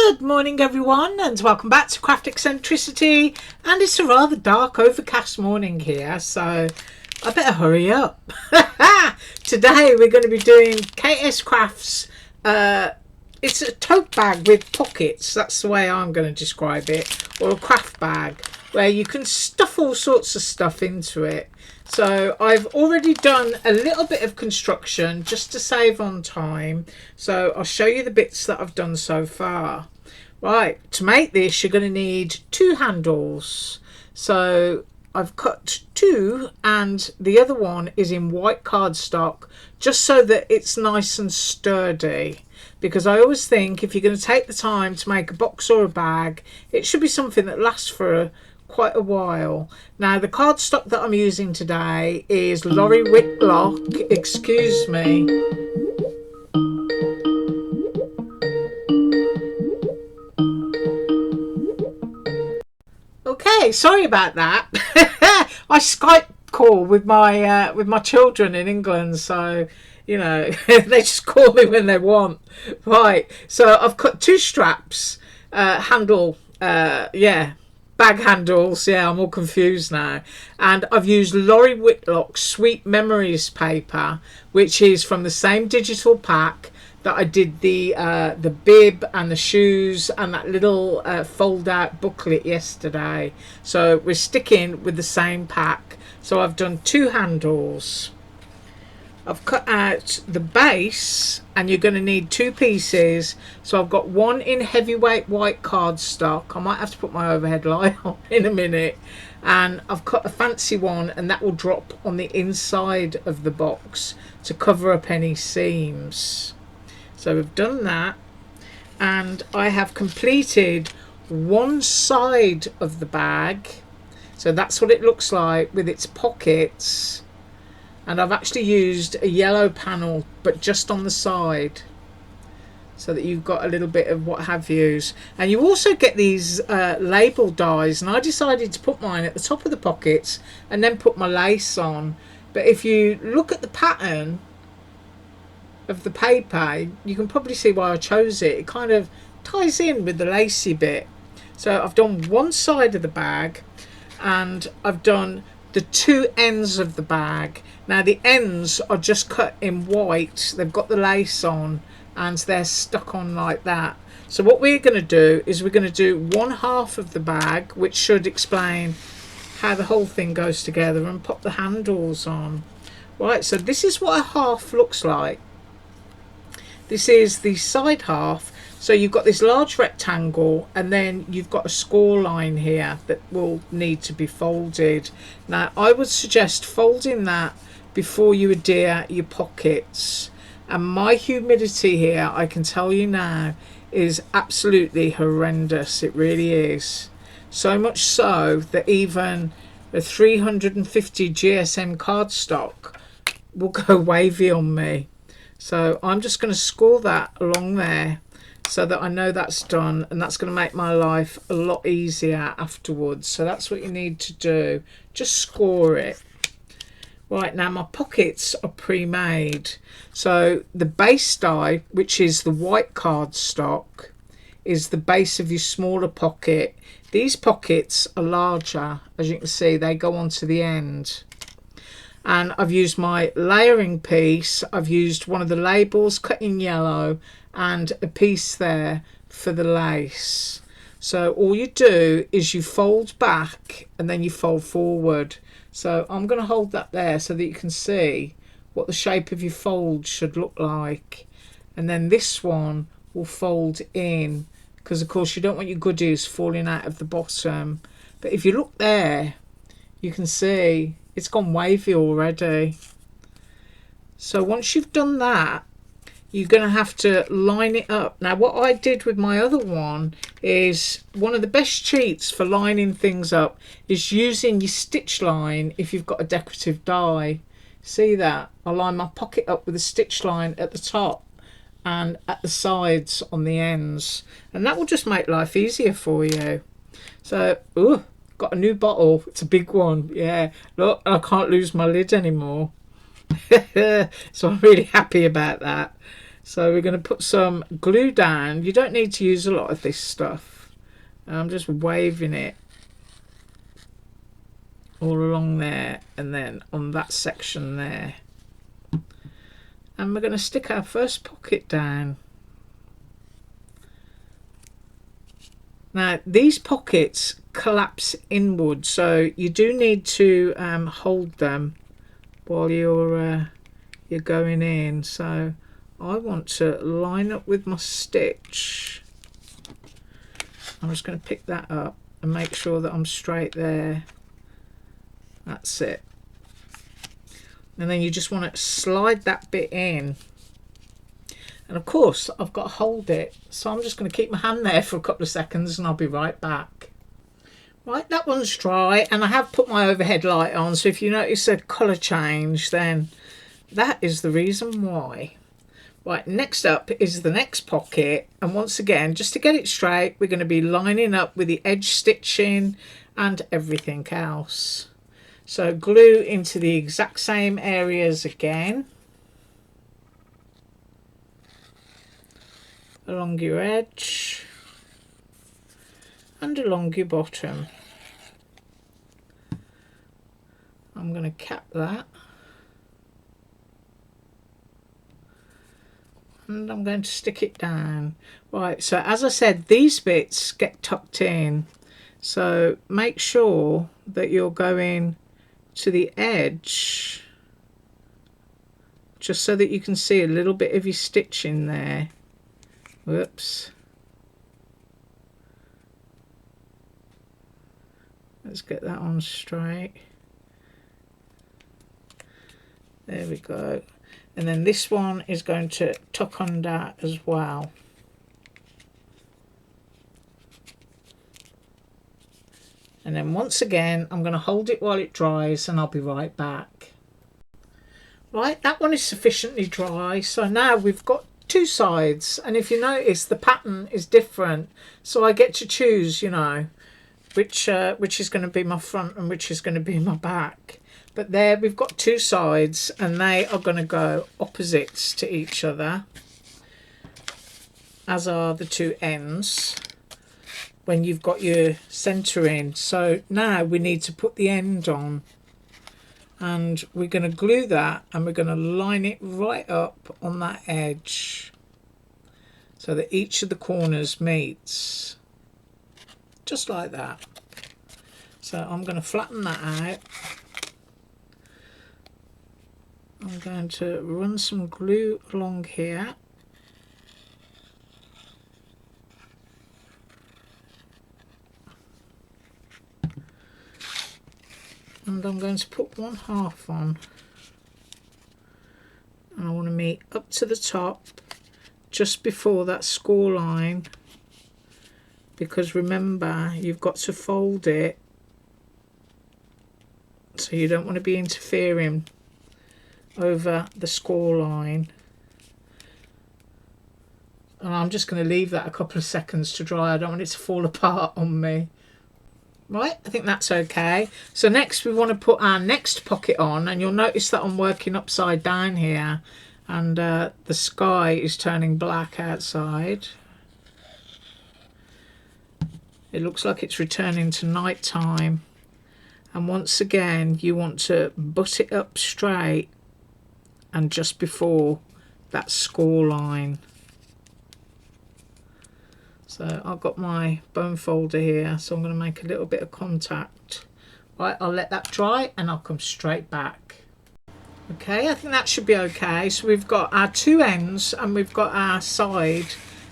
Good morning everyone, and welcome back to Craft Eccentricity. And it's a rather dark overcast morning here, so I better hurry up. Today we're going to be doing KSCRAFT's it's a tote bag with pockets, that's the way I'm going to describe it, or a craft bag where you can stuff all sorts of stuff into it. So I've already done a little bit of construction just to save on time, so I'll show you the bits that I've done so far. Right, to make this you're going to need two handles. So I've cut two, and the other one is in white cardstock just so that it's nice and sturdy, because I always think if you're going to take the time to make a box or a bag, it should be something that lasts for quite a while. Now the cardstock that I'm using today is Laurie Whitlock, excuse me. Okay, sorry about that. I Skype call with my children in England, so you know they just call me when they want. Right, so I've cut two straps, bag handles. Yeah, I'm all confused now. And I've used Laurie Whitlock Sweet Memories paper, which is from the same digital pack that I did the bib and the shoes and that little fold out booklet yesterday. So we're sticking with the same pack. So I've done two handles. I've cut out the base, and you're going to need two pieces. So I've got one in heavyweight white cardstock. I might have to put my overhead light on in a minute. And I've cut a fancy one, and that will drop on the inside of the box to cover up any seams. So we've done that, and I have completed one side of the bag. So that's what it looks like with its pockets. And I've actually used a yellow panel, but just on the side, so that you've got a little bit of what have yous. And you also get these label dies, and I decided to put mine at the top of the pockets and then put my lace on. But if you look at the pattern of the paper, you can probably see why I chose it. It kind of ties in with the lacy bit. So I've done one side of the bag, and I've done the two ends of the bag. Now the ends are just cut in white, they've got the lace on, and they're stuck on like that. So what we're going to do is we're going to do one half of the bag, which should explain how the whole thing goes together, and pop the handles on. Right, so this is what a half looks like. This is the side half. So you've got this large rectangle, and then you've got a score line here that will need to be folded. Now I would suggest folding that before you adhere your pockets. And my humidity here, I can tell you now, is absolutely horrendous. It really is. So much so that even a 350 GSM cardstock will go wavy on me. So I'm just going to score that along there, so that I know that's done, and that's going to make my life a lot easier afterwards. So that's what you need to do, just score it. Right, now my pockets are pre-made. So the base die, which is the white cardstock, is the base of your smaller pocket. These pockets are larger, as you can see, they go onto the end. And I've used my layering piece. I've used one of the labels cut in yellow, and a piece there for the lace. So all you do is you fold back and then you fold forward. So I'm going to hold that there so that you can see what the shape of your fold should look like. And then this one will fold in, because of course you don't want your goodies falling out of the bottom. But if you look there, you can see it's gone wavy already. So once you've done that, you're going to have to line it up. Now what I did with my other one is, one of the best cheats for lining things up is using your stitch line if you've got a decorative die. See that? I line my pocket up with a stitch line at the top and at the sides on the ends, and that will just make life easier for you. So, ooh, got a new bottle. It's a big one. Yeah, look, I can't lose my lid anymore. So I'm really happy about that. So we're going to put some glue down. You don't need to use a lot of this stuff. I'm just waving it all along there and then on that section there. And we're going to stick our first pocket down. Now these pockets collapse inward, so you do need to hold them while you're going in. So I want to line up with my stitch. I'm just going to pick that up and make sure that I'm straight there. That's it. And then you just want to slide that bit in. And of course I've got to hold it, so I'm just going to keep my hand there for a couple of seconds and I'll be right back. Right, that one's dry, and I have put my overhead light on, so if you notice a colour change, then that is the reason why. Right, next up is the next pocket, and once again, just to get it straight, we're going to be lining up with the edge stitching and everything else. So glue into the exact same areas again, along your edge and along your bottom. I'm going to cap that, and I'm going to stick it down. Right, so as I said, these bits get tucked in, so make sure that you're going to the edge just so that you can see a little bit of your stitch in there. Whoops. Let's get that on straight. There we go. And then this one is going to tuck under as well. And then once again, I'm going to hold it while it dries and I'll be right back. Right, that one is sufficiently dry. So now we've got two sides, and if you notice, the pattern is different. So I get to choose, you know, which is going to be my front and which is going to be my back. But there we've got two sides, and they are going to go opposites to each other, as are the two ends when you've got your centre in. So now we need to put the end on, and we're going to glue that, and we're going to line it right up on that edge so that each of the corners meets, just like that. So I'm going to flatten that out. I'm going to run some glue along here. And I'm going to put one half on. And I want to meet up to the top just before that score line, because remember, you've got to fold it, so you don't want to be interfering over the score line. And I'm just going to leave that a couple of seconds to dry. I don't want it to fall apart on me. Right, I think that's okay. So next we want to put our next pocket on, and you'll notice that I'm working upside down here, and the sky is turning black outside. It looks like it's returning to night time, and once again you want to butt it up straight and just before that score line. So I've got my bone folder here, so I'm going to make a little bit of contact. Right, I'll let that dry and I'll come straight back. Okay, I think that should be okay. So we've got our two ends and we've got our side,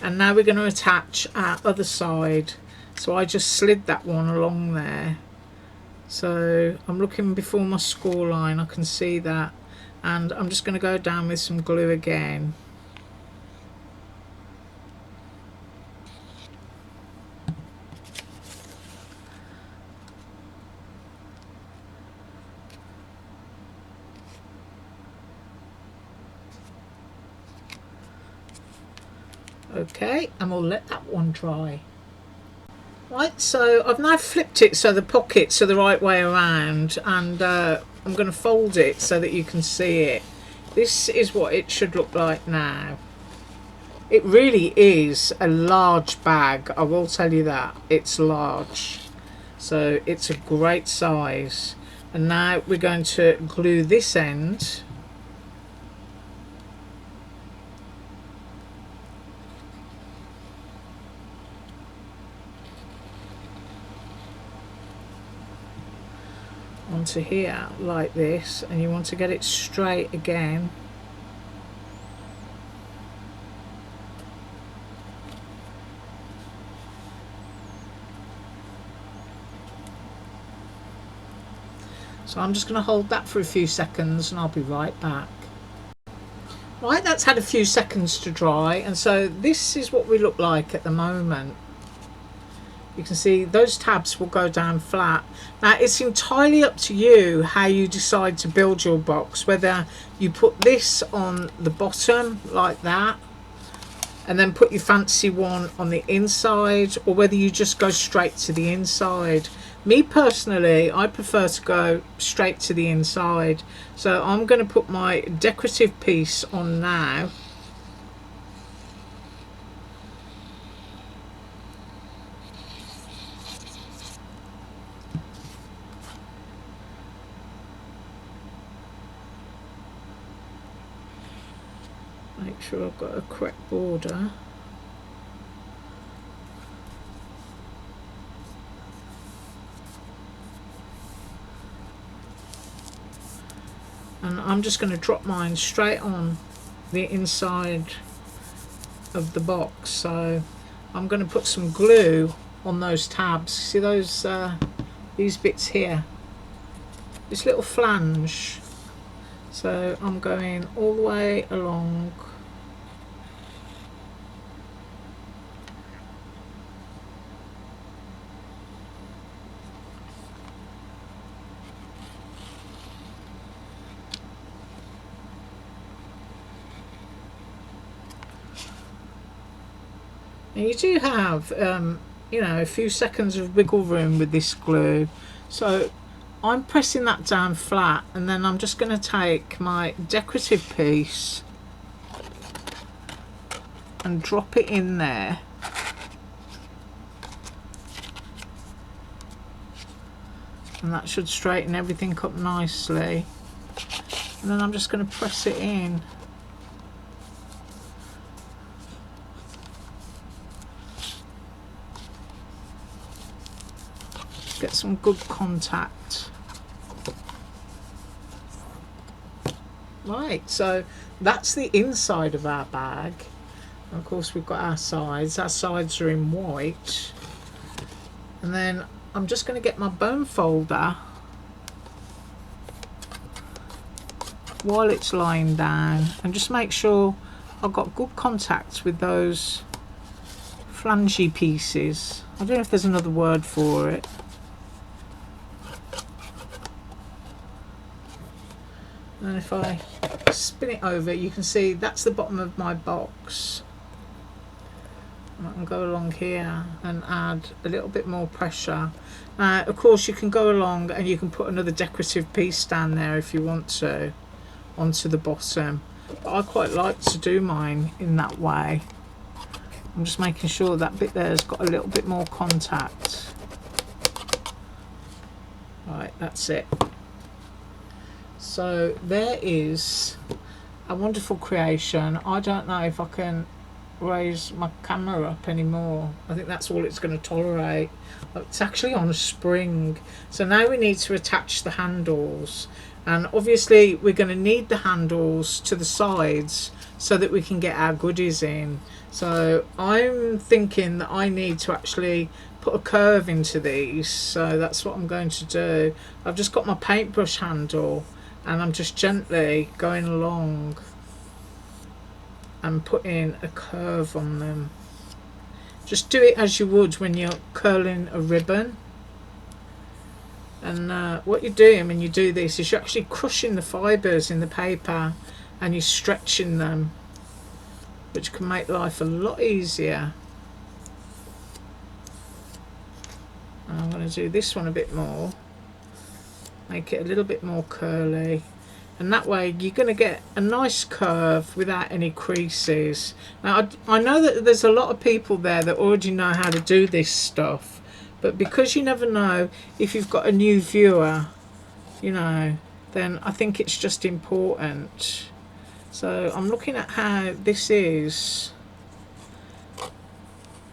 and now we're going to attach our other side. So I just slid that one along there. So I'm looking before my score line, I can see that, and I'm just going to go down with some glue again. Okay, and we'll let that one dry. Right, so I've now flipped it so the pockets are the right way around, and I'm going to fold it so that you can see it. This is what it should look like now. It really is a large bag, I will tell you that. It's large, so it's a great size. And now we're going to glue this end onto here like this, and you want to get it straight again. So I'm just going to hold that for a few seconds and I'll be right back. Right, that's had a few seconds to dry, and so this is what we look like at the moment. You can see those tabs will go down flat. Now it's entirely up to you how you decide to build your box, whether you put this on the bottom like that and then put your fancy one on the inside, or whether you just go straight to the inside. Me personally, I prefer to go straight to the inside, so I'm going to put my decorative piece on now. Make sure I've got a correct border. And I'm just going to drop mine straight on the inside of the box. So I'm going to put some glue on those tabs. See those these bits here, this little flange. So I'm going all the way along. And you do have, you know, a few seconds of wiggle room with this glue. So I'm pressing that down flat, and then I'm just going to take my decorative piece and drop it in there. And that should straighten everything up nicely. And then I'm just going to press it in. Get some good contact. Right, so that's the inside of our bag. And of course we've got our sides. Our sides are in white. And then I'm just going to get my bone folder while it's lying down, and just make sure I've got good contact with those flangey pieces. I don't know if there's another word for it. And if I spin it over, you can see that's the bottom of my box. And I can go along here and add a little bit more pressure. Of course you can go along and you can put another decorative piece down there if you want to, onto the bottom. But I quite like to do mine in that way. I'm just making sure that bit there has got a little bit more contact. Right, that's it. So there is a wonderful creation. I don't know if I can raise my camera up anymore. I think that's all it's going to tolerate. It's actually on a spring. So now we need to attach the handles, and obviously we're going to need the handles to the sides so that we can get our goodies in. So I'm thinking that I need to actually put a curve into these, so that's what I'm going to do. I've just got my paintbrush handle and I'm just gently going along and putting a curve on them. Just do it as you would when you're curling a ribbon. And what you're doing when you do this is you're actually crushing the fibres in the paper and you're stretching them, which can make life a lot easier. And I'm going to do this one a bit more, make it a little bit more curly. and that way you're going to get a nice curve without any creases. Now I know that there's a lot of people there that already know how to do this stuff, but because you never know if you've got a new viewer, you know, then I think it's just important. So I'm looking at how this is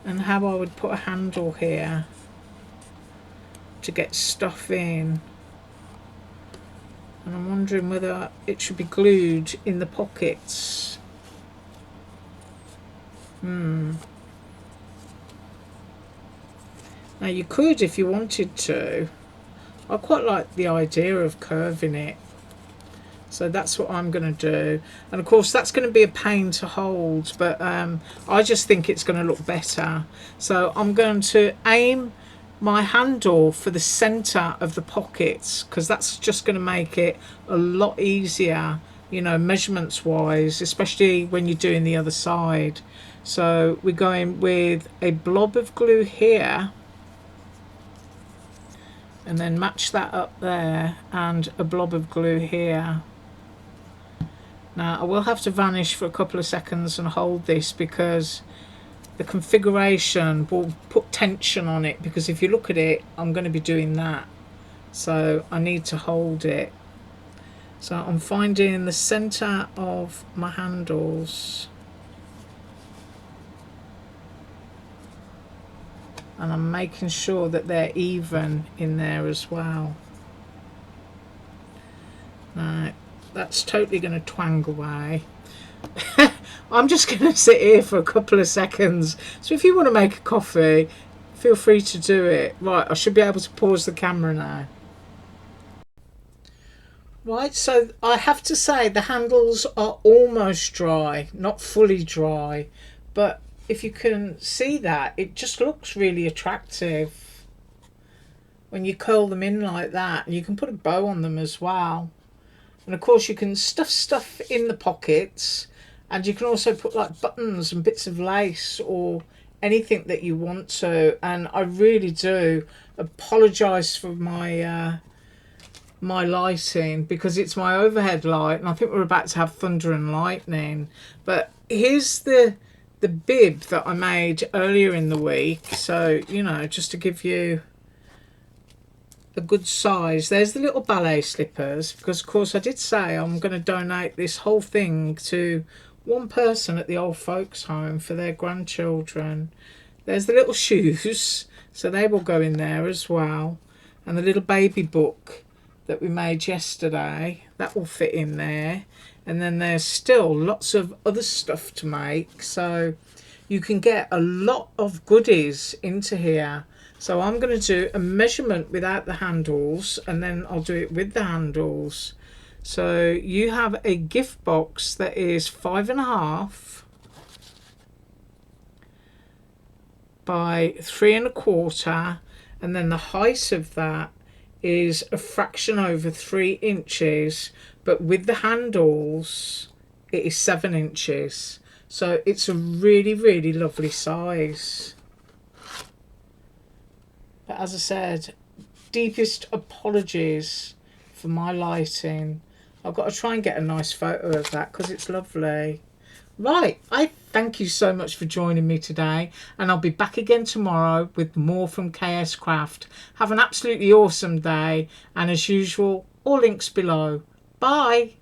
and how I would put a handle here to get stuff in. And I'm wondering whether it should be glued in the pockets. Now you could if you wanted to. I quite like the idea of curving it. So that's what I'm going to do. And of course that's going to be a pain to hold, but I just think it's going to look better. So I'm going to aim my handle for the center of the pockets, because that's just going to make it a lot easier, you know, measurements wise, especially when you're doing the other side. So we're going with a blob of glue here, and then match that up there, and a blob of glue here. Now I will have to vanish for a couple of seconds and hold this, because the configuration will put tension on it, because if you look at it, I'm going to be doing that, so I need to hold it. So I'm finding the center of my handles, and I'm making sure that they're even in there as well. Now that's totally going to twang away. I'm just going to sit here for a couple of seconds, so if you want to make a coffee, feel free to do it. Right, I should be able to pause the camera now. Right, so I have to say the handles are almost dry, not fully dry, but if you can see that, it just looks really attractive when you curl them in like that, and you can put a bow on them as well. And of course you can stuff stuff in the pockets, and you can also put like buttons and bits of lace or anything that you want to. And I really do apologise for my my lighting, because it's my overhead light, and I think we're about to have thunder and lightning. But here's the bib that I made earlier in the week, so you know, just to give you a good size. There's the little ballet slippers, because of course I did say I'm going to donate this whole thing to one person at the old folks home for their grandchildren. There's the little shoes, so they will go in there as well, and the little baby book that we made yesterday, that will fit in there. And then there's still lots of other stuff to make, so you can get a lot of goodies into here. So I'm going to do a measurement without the handles, and then I'll do it with the handles. So you have a gift box that is 5.5 by 3.25, and then the height of that is a fraction over 3 inches, but with the handles it is 7 inches. So it's a really, really lovely size. But as I said, deepest apologies for my lighting. I've got to try and get a nice photo of that, because it's lovely. Right, I thank you so much for joining me today, and I'll be back again tomorrow with more from KSCRAFT. Have an absolutely awesome day, and as usual, all links below. Bye.